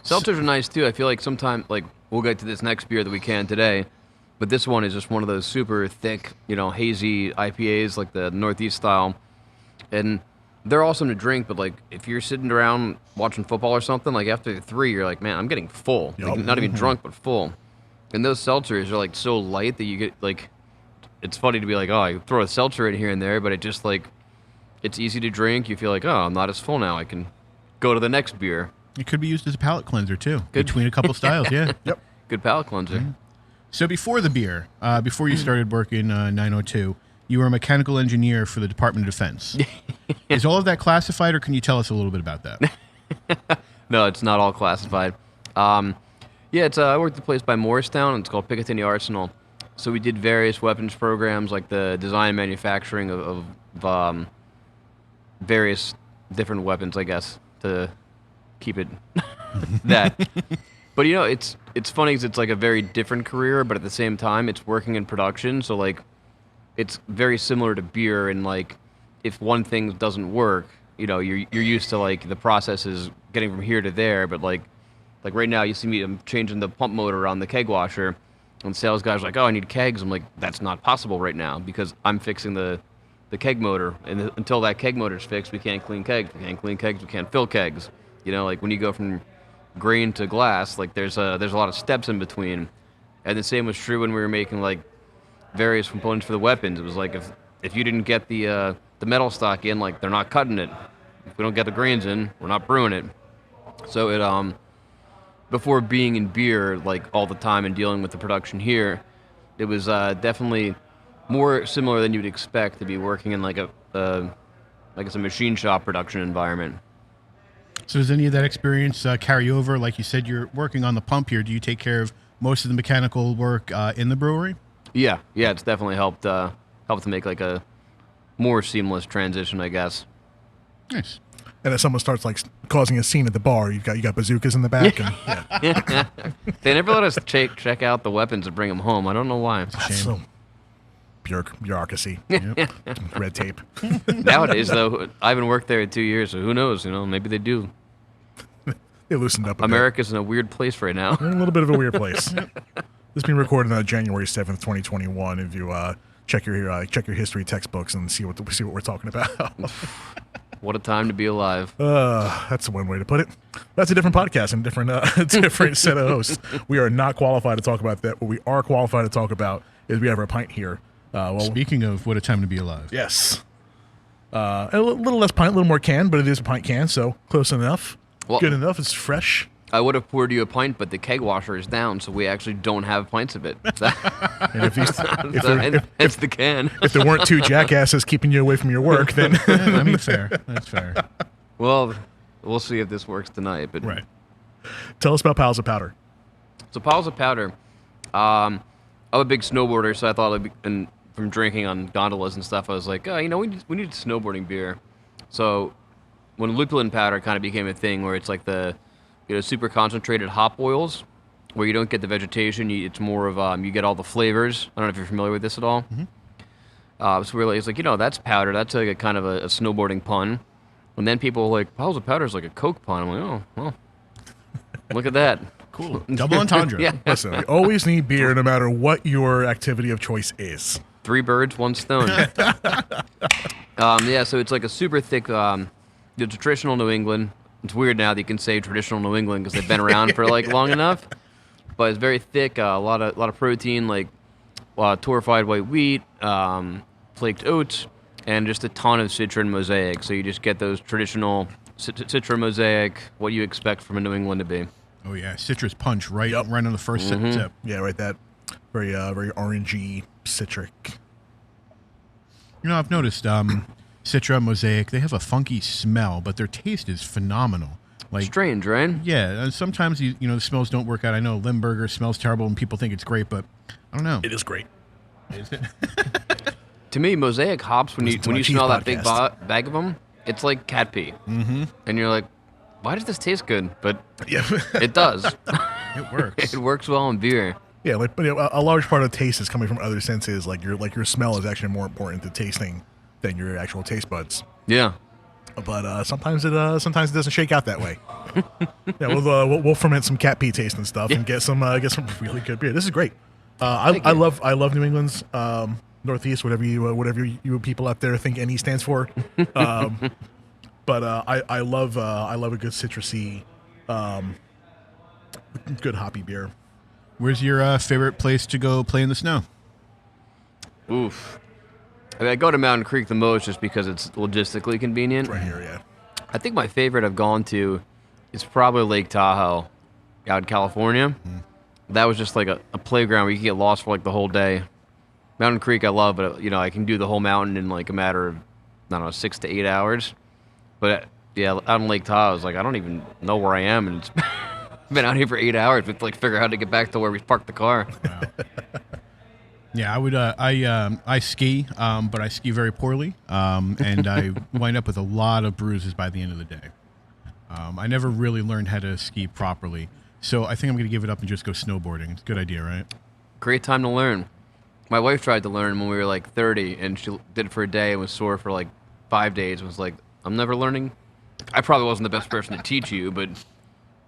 Speaker 4: Seltzers are nice too. I feel like sometimes, like, we'll get to this next beer that we can today, but this one is just one of those super thick, hazy IPAs, like the Northeast style. And they're awesome to drink, but like if you're sitting around watching football or something, like after 3, you're like, man, I'm getting full.
Speaker 2: Yep.
Speaker 4: Like, not even drunk, but full. And those seltzers are like so light that you get like, it's funny to be like, oh, I throw a seltzer in here and there, but it just like, it's easy to drink. You feel like, oh, I'm not as full now. I can go to the next beer.
Speaker 3: It could be used as a palate cleanser too, between a couple styles. Yeah.
Speaker 2: Yep.
Speaker 4: Good palate cleanser.
Speaker 3: Mm-hmm. So before the beer, before you started working 902, you were a mechanical engineer for the Department of Defense. Is all of that classified, or can you tell us a little bit about that?
Speaker 4: No, it's not all classified. Yeah, I worked at a place by Morristown. It's called Picatinny Arsenal. So we did various weapons programs, like the design and manufacturing of various different weapons, I guess, to keep it that. But it's funny because it's like a very different career, but at the same time, it's working in production. So like, it's very similar to beer, and like, if one thing doesn't work, you're used to like the processes getting from here to there. But like right now, you see me, I'm changing the pump motor on the keg washer, and the sales guy's like, oh, I need kegs. I'm like, that's not possible right now because I'm fixing the keg motor, and until that keg motor's fixed, we can't clean kegs. We can't clean kegs. We can't fill kegs. Like when you go from grain to glass, like there's a lot of steps in between. And the same was true when we were making like various components for the weapons. It was like if you didn't get the metal stock in, like they're not cutting it. If we don't get the grains in, we're not brewing it. So it before being in beer like all the time and dealing with the production here, it was definitely more similar than you'd expect to be working in like a machine shop production environment.
Speaker 3: So does any of that experience carry over? Like you said, you're working on the pump here. Do you take care of most of the mechanical work in the brewery?
Speaker 4: Yeah, it's definitely helped to make like a more seamless transition, I guess.
Speaker 3: Nice.
Speaker 2: And if someone starts like causing a scene at the bar, you got bazookas in the back. And, yeah.
Speaker 4: They never let us check out the weapons and bring them home. I don't know why.
Speaker 2: That's so bureaucracy, red tape.
Speaker 4: Nowadays, though, I haven't worked there in 2 years, so who knows? Maybe they do.
Speaker 2: They loosened up.
Speaker 4: America's in a weird place right now.
Speaker 2: They're in a little bit of a weird place. This is being recorded on January 7th, 2021. If you check your history textbooks and see what we're talking about.
Speaker 4: What a time to be alive.
Speaker 2: That's one way to put it. That's a different podcast and different set of hosts. We are not qualified to talk about that. What we are qualified to talk about is we have our pint here.
Speaker 3: Speaking of what a time to be alive.
Speaker 2: Yes. A little less pint, a little more can, but it is a pint can, so close enough.
Speaker 4: Well,
Speaker 2: good enough. It's fresh.
Speaker 4: I would have poured you a pint, but the keg washer is down, so we actually don't have pints of it.
Speaker 2: And
Speaker 4: it's the can.
Speaker 2: If there weren't two jackasses keeping you away from your work, then
Speaker 3: I mean, fair. That's fair.
Speaker 4: Well, we'll see if this works tonight. But
Speaker 2: right. Tell us about Piles of Powder.
Speaker 4: So Piles of Powder, I'm a big snowboarder, so I thought, and from drinking on gondolas and stuff, I was like, we need a snowboarding beer. So when lupulin powder kind of became a thing, where it's like the super concentrated hop oils, where you don't get the vegetation, it's more of you get all the flavors. I don't know if you're familiar with this at all. Mm-hmm. So it's like, that's powder. That's like a kind of a snowboarding pun. And then people were like, Piles of Powder is like a Coke pun. I'm like, oh, well, look at that.
Speaker 3: Cool. Double entendre.
Speaker 2: Yeah. Listen, we always need beer no matter what your activity of choice is.
Speaker 4: 3 birds, 1 stone. So it's like a super thick, it's traditional New England. It's weird now that you can say traditional New England because they've been around for like long enough. But it's very thick, a lot of protein, like torrefied white wheat, flaked oats, and just a ton of citron mosaic. So you just get those traditional citron mosaic, what you expect from a New England to be.
Speaker 3: Oh yeah, citrus punch right on the first sip.
Speaker 2: Yeah, right. That very orangey, citric.
Speaker 3: I've noticed Citra, Mosaic, they have a funky smell, but their taste is phenomenal. Like,
Speaker 4: Strange, right?
Speaker 3: yeah, sometimes the smells don't work out. I know Limburger smells terrible and people think it's great, but I don't know.
Speaker 2: It is great.
Speaker 3: Is it?
Speaker 4: To me, Mosaic hops, when
Speaker 2: Listen to
Speaker 4: you
Speaker 2: my cheese
Speaker 4: smell that big
Speaker 2: podcast.
Speaker 4: bag of them, it's like cat pee. Mm-hmm. And you're like, why does this taste good? But
Speaker 2: Yeah.
Speaker 4: it does.
Speaker 3: It works.
Speaker 4: It works well in beer.
Speaker 2: Yeah, like but a large part of taste is coming from other senses. Like your smell is actually more important to tasting than your actual taste buds.
Speaker 4: Yeah.
Speaker 2: But sometimes it doesn't shake out that way. Yeah, we'll ferment some cat pee taste and stuff and get some really good beer. This is great. I love New England's Northeast, whatever you people out there think NE stands for. But I love a good citrusy, good hoppy beer.
Speaker 3: Where's your favorite place to go play in the snow?
Speaker 4: Oof. I mean, I go to Mountain Creek the most just because it's logistically convenient.
Speaker 2: Right here, yeah.
Speaker 4: I think my favorite I've gone to is probably Lake Tahoe out in California. That was just like a playground where you can get lost for like the whole day. Mountain Creek I love, but I can do the whole mountain in like a matter of, I don't know, 6 to 8 hours. But yeah, out in Lake Tahoe, I was like, I don't even know where I am, and it's been out here for 8 hours. We have to like figure out how to get back to where we parked the car.
Speaker 3: Wow. Yeah, I would. I ski, but I ski very poorly, and I wind up with a lot of bruises by the end of the day. I never really learned how to ski properly, so I think I'm going to give it up and just go snowboarding. It's a good idea, right?
Speaker 4: Great time to learn. My wife tried to learn when we were like 30, and she did it for a day and was sore for like 5 days. And was like, I'm never learning. I probably wasn't the best person to teach you, but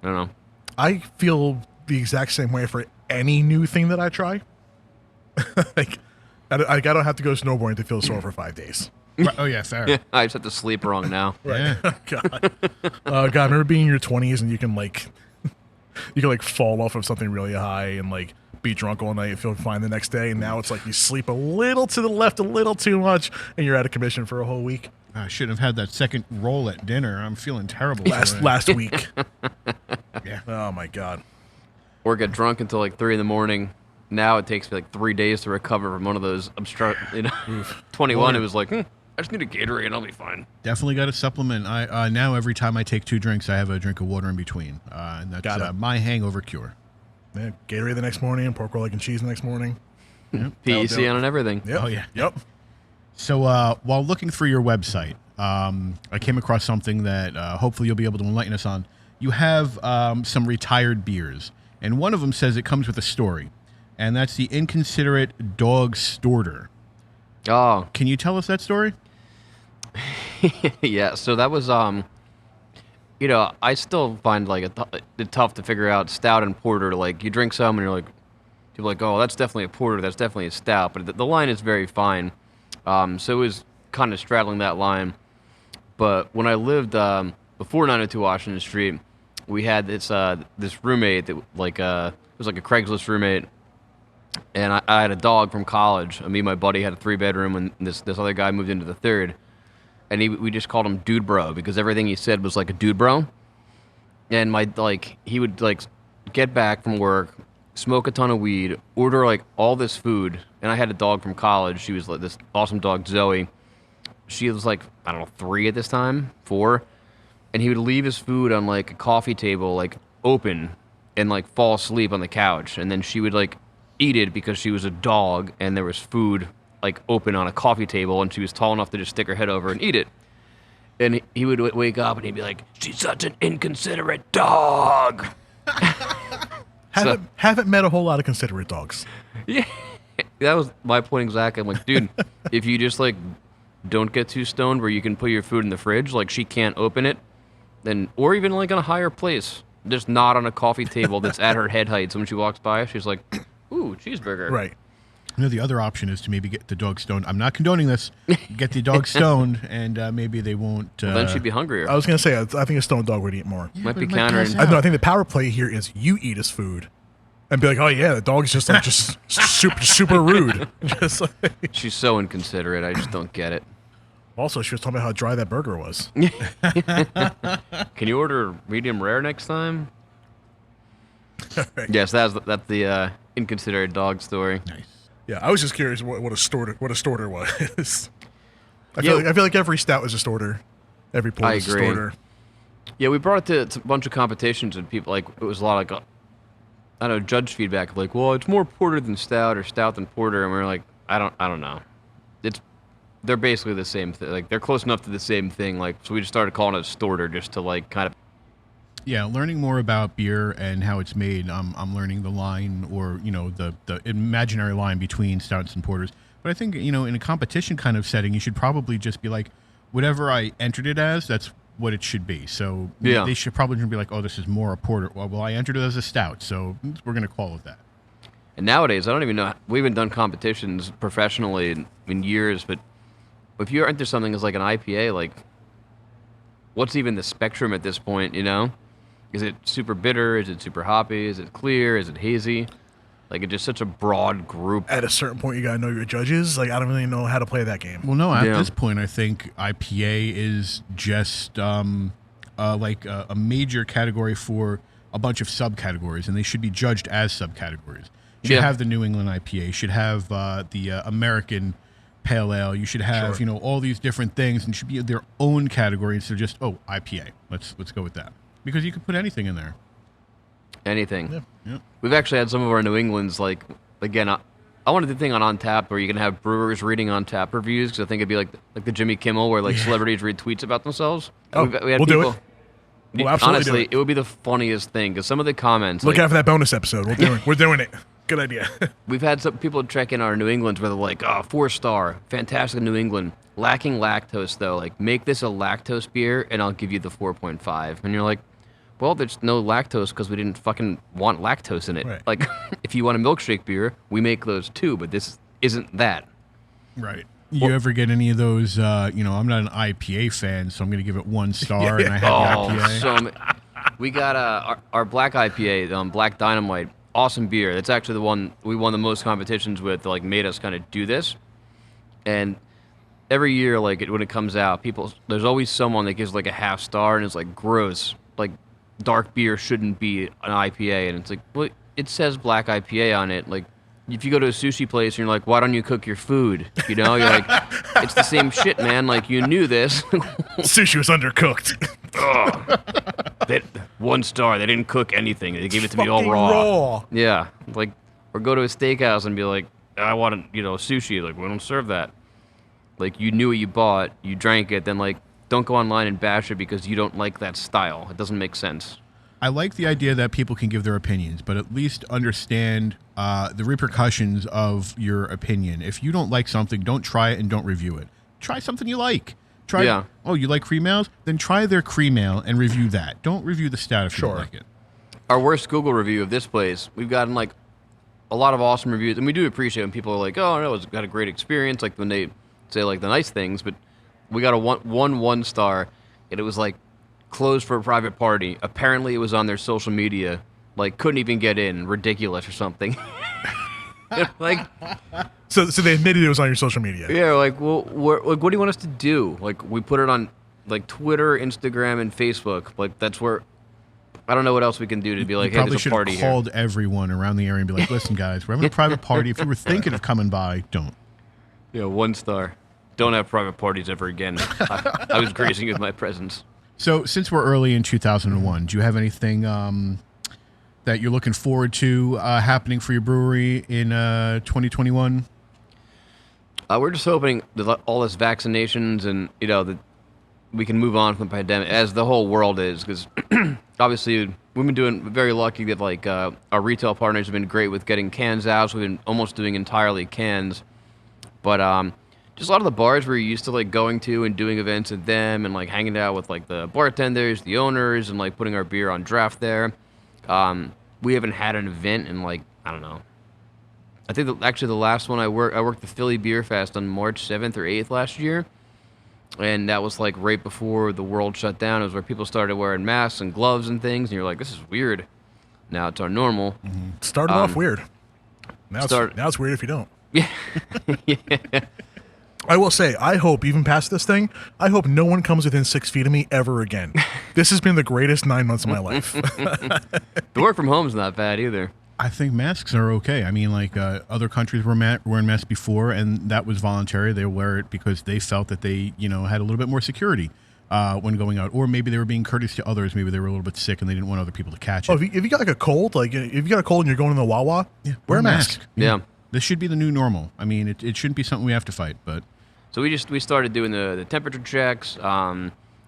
Speaker 4: I don't know.
Speaker 2: I feel the exact same way for any new thing that I try. Like, I don't have to go snowboarding to feel sore for 5 days.
Speaker 3: Right. Oh yeah, fair.
Speaker 4: I just have to sleep wrong now.
Speaker 3: Yeah.
Speaker 2: God, God, remember being in your 20s and you can fall off of something really high and like be drunk all night and feel fine the next day, and now it's like you sleep a little to the left, a little too much, and you're out of commission for a whole week.
Speaker 3: I shouldn't have had that second roll at dinner. I'm feeling terrible.
Speaker 2: Last week.
Speaker 3: Yeah.
Speaker 2: Oh my God.
Speaker 4: Or get drunk until like 3 in the morning. Now it takes me like 3 days to recover from one of those 21, it was like, I just need a Gatorade and I'll be fine.
Speaker 3: Definitely got to supplement. I now every time I take 2 drinks, I have a drink of water in between, and that's my hangover cure.
Speaker 2: Yeah, Gatorade the next morning, pork roll, egg, and cheese the next morning.
Speaker 3: Yep.
Speaker 4: PEC on and everything.
Speaker 2: Yep.
Speaker 3: Oh yeah.
Speaker 2: Yep.
Speaker 3: So while looking through your website, I came across something that hopefully you'll be able to enlighten us on. You have some retired beers, and one of them says it comes with a story, and that's the Inconsiderate Dog Storter.
Speaker 4: Oh.
Speaker 3: Can you tell us that story?
Speaker 4: Yeah, so that was, I still find like it tough to figure out stout and porter. Like, you drink some and you're like, people are like, oh, that's definitely a porter, that's definitely a stout, but the line is very fine. So it was kind of straddling that line. But when I lived before 902 Washington Street, we had this roommate that it was like a Craigslist roommate, and I had a dog from college. Me and my buddy had a 3-bedroom, and this other guy moved into the 3rd, and we just called him Dude Bro because everything he said was like a dude bro. And he would get back from work, smoke a ton of weed, order like all this food, and I had a dog from college. She was like this awesome dog, Zoe. She was like, I don't know, 3 at this time, 4. And he would leave his food on like a coffee table, like open, and like fall asleep on the couch. And then she would like eat it because she was a dog and there was food like open on a coffee table and she was tall enough to just stick her head over and eat it. And he would wake up and he'd be like, she's such an inconsiderate dog.
Speaker 2: Haven't met a whole lot of considerate dogs.
Speaker 4: Yeah, that was my point exactly. I'm like, dude, if you just like don't get too stoned where you can put your food in the fridge, like she can't open it, then, or even like in a higher place, just not on a coffee table that's at her head height. So when she walks by, she's like, ooh, cheeseburger.
Speaker 2: Right.
Speaker 3: The other option is to maybe get the dog stoned. I'm not condoning this. Get the dog stoned, and maybe they won't.
Speaker 4: Well, then she'd be hungrier.
Speaker 2: I was going to say, I think a stoned dog would eat more.
Speaker 4: Might be countering.
Speaker 2: I think the power play here is you eat his food and be like, oh yeah, the dog's just like just super rude. Just like.
Speaker 4: She's so inconsiderate. I just don't get it.
Speaker 2: Also, she was talking about how dry that burger was.
Speaker 4: Can you order medium rare next time?
Speaker 2: Right.
Speaker 4: Yes, that's the inconsiderate dog story.
Speaker 3: Nice.
Speaker 2: Yeah, I was just curious what a storter was. I feel like every stout is a storter. Every port is a
Speaker 4: agree.
Speaker 2: storter.
Speaker 4: Yeah, we brought it to a bunch of competitions, and people like it was a lot of like I don't know, judge feedback of like, well, it's more porter than stout or stout than porter, and we're like, I don't know. It's they're basically the same thing. Like they're close enough to the same thing. Like so, we just started calling it a storter just to like kind of.
Speaker 3: Yeah, learning more about beer and how it's made. I'm learning the line, or the imaginary line between stouts and porters. But I think in a competition kind of setting, you should probably just be like, whatever I entered it as, that's what it should be. So
Speaker 4: Yeah.
Speaker 3: they should probably be like, oh, this is more a porter. Well, I entered it as a stout, so we're gonna call it that.
Speaker 4: And nowadays, I don't even know. We haven't done competitions professionally in years, but if you enter something as like an IPA, like what's even the spectrum at this point? Is it super bitter? Is it super hoppy? Is it clear? Is it hazy? Like it's just such a broad group.
Speaker 2: At a certain point, you gotta know your judges. Like I don't really know how to play that game.
Speaker 3: Well, no, at
Speaker 4: Yeah.
Speaker 3: this point, I think IPA is just like a major category for a bunch of subcategories, and they should be judged as subcategories. You should
Speaker 4: Yeah.
Speaker 3: have the New England IPA. You should have the American Pale Ale. You should have
Speaker 2: Sure.
Speaker 3: all these different things, and it should be their own category instead of just IPA. Let's go with that, because you can put anything in there.
Speaker 4: Anything.
Speaker 3: Yeah.
Speaker 4: We've actually had some of our New Englands, like, again, I wanted the thing on Tap where you can have brewers reading on tap reviews, because I think it'd be like the Jimmy Kimmel where, like, celebrities read tweets about themselves.
Speaker 2: Oh,
Speaker 4: We had
Speaker 2: we'll do it. We'll absolutely
Speaker 4: Honestly,
Speaker 2: do
Speaker 4: it would be the funniest thing, because some of the comments,
Speaker 2: Look
Speaker 4: like,
Speaker 2: out for that bonus episode. We're doing it. Good idea.
Speaker 4: we've had some people check in our New Englands where they're like, 4-star, fantastic New England, lacking lactose, though. Like, make this a lactose beer, and I'll give you the 4.5. And you're like, well, there's no lactose because we didn't fucking want lactose in it.
Speaker 2: Right.
Speaker 4: Like, if you want a milkshake beer, we make those too, but this isn't that.
Speaker 3: Right. You ever get any of those? I'm not an IPA fan, so I'm going to give it 1 star, and I have the IPA.
Speaker 4: So we got our black IPA, Black Dynamite, awesome beer. That's actually the one we won the most competitions with. That, like, made us kind of do this, and every year, like when it comes out, there's always someone that gives like a half star and is like gross, like dark beer shouldn't be an IPA, and it's like, well, it says black IPA on it. Like if you go to a sushi place and you're like, why don't you cook your food? You're like, it's the same shit, man. Like you knew this.
Speaker 2: Sushi was undercooked.
Speaker 4: 1 star. They didn't cook anything. They gave it to me all
Speaker 2: Fucking
Speaker 4: raw. Yeah, like or go to a steakhouse and be like, I want sushi. Like we don't serve that. Like you knew what you bought, you drank it, then like don't go online and bash it because you don't like that style. It doesn't make sense.
Speaker 3: I like the idea that people can give their opinions, but at least understand the repercussions of your opinion. If you don't like something, don't try it and don't review it. Try something you like.
Speaker 4: Yeah.
Speaker 3: Oh, you like cream ales? Then try their cream ale and review that. Don't review the stout if you don't like it.
Speaker 4: Our worst Google review of this place, we've gotten like a lot of awesome reviews, and we do appreciate when people are like, oh no, it's got a great experience, like when they say like the nice things, but we got a 1 star, and it was like closed for a private party. Apparently it was on their social media, like couldn't even get in, ridiculous or something. Like
Speaker 2: So they admitted it was on your social media.
Speaker 4: yeah, like well, what do you want us to do? Like we put it on like Twitter, Instagram, and Facebook. Like that's where I don't know what else we can do to be like,
Speaker 3: You
Speaker 4: hey,
Speaker 3: probably
Speaker 4: there's a
Speaker 3: should have
Speaker 4: party here.
Speaker 3: called everyone around the area and be like, listen, guys, we're having a private party. If you were thinking of coming by, don't.
Speaker 4: Yeah, 1 star. Don't have private parties ever again. I was gracing with my presence.
Speaker 3: So since we're early in 2001, do you have anything that you're looking forward to happening for your brewery in 2021?
Speaker 4: We're just hoping that all this vaccinations and that we can move on from the pandemic, as the whole world is, because obviously we've been doing very lucky that like our retail partners have been great with getting cans out. So we've been almost doing entirely cans, but just a lot of the bars we're used to like going to and doing events at them and like hanging out with like the bartenders, the owners, and like putting our beer on draft there. We haven't had an event in like, I don't know. I think actually the last one I worked the Philly Beer Fest on March 7th or 8th last year. And that was like right before the world shut down. It was where people started wearing masks and gloves and things. And you're like, this is weird. Now it's our normal.
Speaker 2: Started off weird. Now
Speaker 4: Start-
Speaker 2: it's weird if you don't.
Speaker 4: Yeah.
Speaker 2: I will say, I hope, even past this thing, I hope no one comes within 6 feet of me ever again. This has been the greatest 9 months of my life.
Speaker 4: The work from home's not bad either.
Speaker 3: I think masks are okay. I mean, like other countries were wearing masks before, and that was voluntary. They wear it because they felt that they, had a little bit more security. when going out, or maybe they were being courteous to others. Maybe they were a little bit sick and they didn't want other people to catch it.
Speaker 2: Oh, if you got like a cold, like if you got a cold and you're going to the Wawa, wear a mask.
Speaker 4: Yeah.
Speaker 3: This should be the new normal. I mean, it shouldn't be something we have to fight, but.
Speaker 4: So we started doing the temperature checks.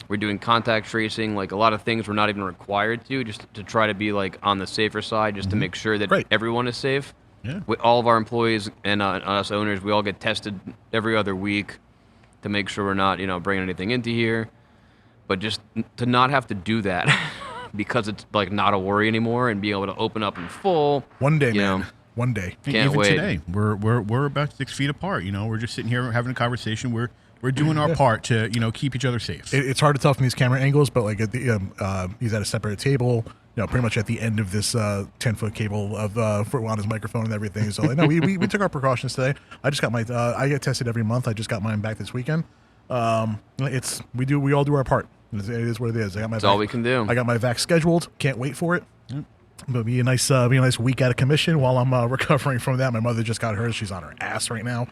Speaker 4: We're doing contact tracing, like a lot of things we're not even required to, just to try to be like on the safer side, just to make sure that everyone is safe.
Speaker 3: Yeah.
Speaker 4: All of our employees and us owners, we all get tested every other week to make sure we're not, bringing anything into here. But just to not have to do that because it's like not a worry anymore, and being able to open up in full.
Speaker 2: One day, man. One day.
Speaker 4: Can't
Speaker 3: Even
Speaker 4: wait.
Speaker 3: Today, we're about 6 feet apart. We're just sitting here having a conversation. We're doing our part to keep each other safe.
Speaker 2: It's hard to tell from these camera angles, but like at the he's at a separate table. Pretty much at the end of this 10-foot cable of on his microphone and everything. So no, we took our precautions today. I just got my I get tested every month. I just got mine back this weekend. We all do our part. It is what it is.
Speaker 4: That's all we can do.
Speaker 2: I got my vac scheduled. Can't wait for it. But be a nice week out of commission while I'm recovering from that. My mother just got hers. She's on her ass right now.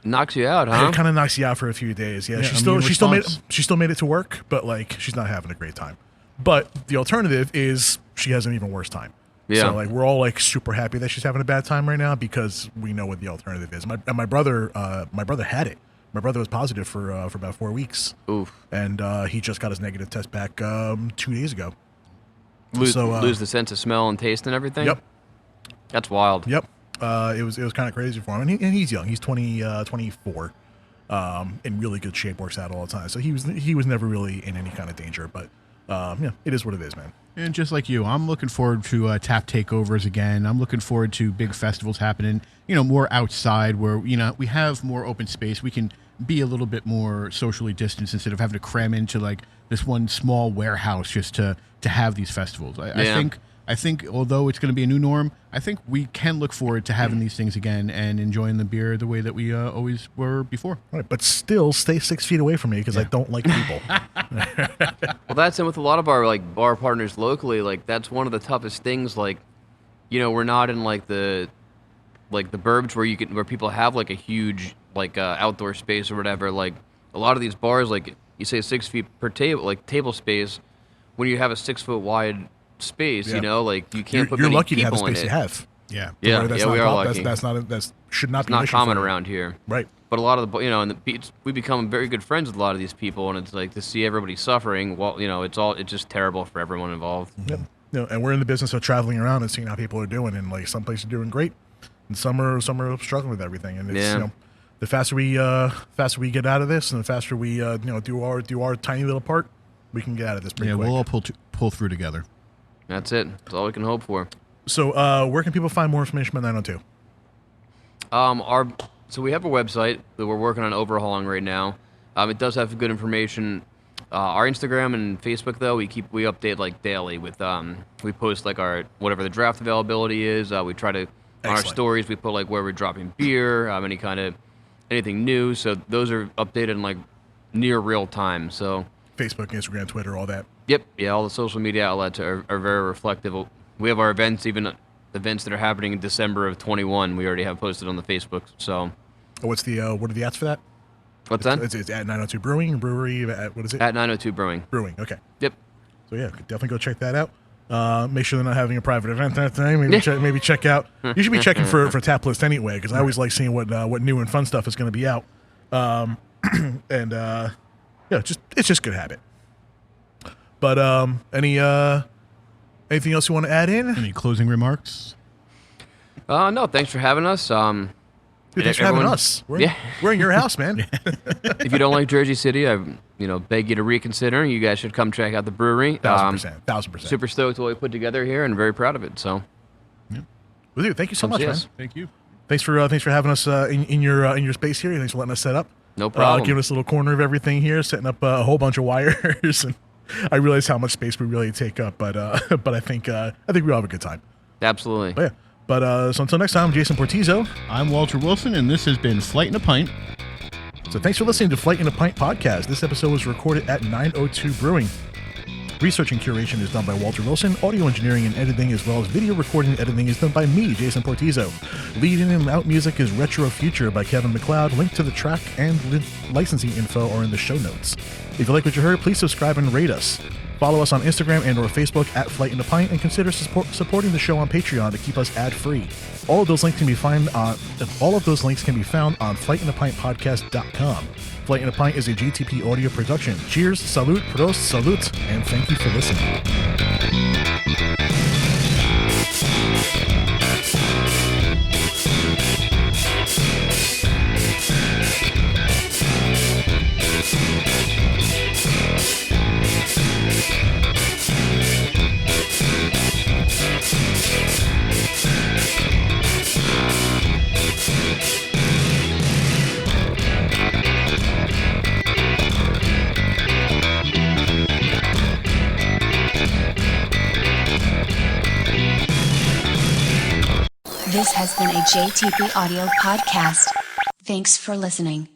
Speaker 4: Knocks you out, huh?
Speaker 2: It kind of knocks you out for a few days. Yeah, she still made it to work, but like she's not having a great time. But the alternative is she has an even worse time.
Speaker 4: Yeah.
Speaker 2: So like we're all like super happy that she's having a bad time right now because we know what the alternative is. My brother had it. My brother was positive for about 4 weeks.
Speaker 4: Oof.
Speaker 2: And he just got his negative test back 2 days ago.
Speaker 4: Lose the sense of smell and taste and everything?
Speaker 2: Yep.
Speaker 4: That's wild.
Speaker 2: Yep. It was kind of crazy for him. And he's young. He's 24. In really good shape, works out all the time. So he was never really in any kind of danger. But it is what it is, man.
Speaker 3: And just like you, I'm looking forward to tap takeovers again. I'm looking forward to big festivals happening, more outside where, we have more open space. We can be a little bit more socially distanced instead of having to cram into like this one small warehouse just to have these festivals. I think although it's going to be a new norm, I think we can look forward to having these things again and enjoying the beer the way that we always were before.
Speaker 2: Right, but still stay 6 feet away from me because I don't like people.
Speaker 4: Well, that's it with a lot of our like bar partners locally. Like that's one of the toughest things. Like, we're not in like the burbs where people have like a huge like outdoor space or whatever. Like a lot of these bars, like you say 6 feet per table, like table space, when you have a 6 foot wide space, like you can't put
Speaker 2: you're
Speaker 4: many
Speaker 2: lucky to have the
Speaker 4: people in
Speaker 2: space
Speaker 4: it.
Speaker 2: you have.
Speaker 3: Yeah.
Speaker 4: We are lucky.
Speaker 2: That should not
Speaker 4: It's
Speaker 2: be
Speaker 4: not
Speaker 2: an issue
Speaker 4: common
Speaker 2: for you.
Speaker 4: around here.
Speaker 2: Right.
Speaker 4: But a lot of we become very good friends with a lot of these people, and it's like to see everybody suffering. Well, it's just terrible for everyone involved.
Speaker 2: Yep. And we're in the business of traveling around and seeing how people are doing, and like some places are doing great, and some are struggling with everything. And it's the faster we get out of this, and the faster we do our tiny little part, we can get out of this pretty quick.
Speaker 3: We'll all pull through together.
Speaker 4: That's it. That's all we can hope for.
Speaker 2: So, where can people find more information about 902?
Speaker 4: So we have a website that we're working on overhauling right now. It does have good information. Our Instagram and Facebook, though, we update like daily with we post like our whatever the draft availability is. We try to on our stories we put like where we're dropping beer, anything new. So those are updated in like near real time. So
Speaker 2: Facebook, Instagram, Twitter, all that.
Speaker 4: Yep. Yeah, all the social media outlets are very reflective. We have our events, even events that are happening in December of 21. We already have posted on the Facebook. So,
Speaker 2: what are the ads for that?
Speaker 4: What's that?
Speaker 2: It's at 902 Brewing, brewery. What is it?
Speaker 4: At 902 Brewing.
Speaker 2: Brewing. Okay.
Speaker 4: Yep.
Speaker 2: So yeah, definitely go check that out. Make sure they're not having a private event that day. Maybe check out. You should be checking for tap list anyway, because I always like seeing what new and fun stuff is going to be out. It's just good habit. But anything else you want to add in?
Speaker 3: Any closing remarks?
Speaker 4: No, thanks for having us.
Speaker 2: Dude, thanks for having us. We're in your house, man.
Speaker 4: If you don't like Jersey City, I beg you to reconsider. You guys should come check out the brewery.
Speaker 2: 1000%.
Speaker 4: Super stoked what we put together here, and very proud of it. So,
Speaker 2: well, dude, thank you so much, man.
Speaker 3: Thank you.
Speaker 2: Thanks for having us in your space here. Thanks for letting us set up.
Speaker 4: No problem.
Speaker 2: Giving us a little corner of everything here, setting up a whole bunch of wires, and I realize how much space we really take up, but I think we all have a good time.
Speaker 4: Absolutely.
Speaker 2: But yeah. So until next time, I'm Jason Portizo.
Speaker 3: I'm Walter Wilson, and this has been Flight in a Pint.
Speaker 2: So thanks for listening to Flight in a Pint podcast. This episode was recorded at 902 Brewing. Research and curation is done by Walter Wilson. Audio engineering and editing, as well as video recording and editing, is done by me, Jason Portizo. Lead in and out music is Retro Future by Kevin MacLeod. Link to the track and licensing info are in the show notes. If you like what you heard, please subscribe and rate us. Follow us on Instagram and or Facebook at Flight in a Pint, and consider supporting the show on Patreon to keep us ad-free. All of those links can be found on flightinapintpodcast.com. Flight in a Pint is a JTP audio production. Cheers, salute, prost, salute, and thank you for listening.
Speaker 1: This has been a JTP Audio podcast. Thanks for listening.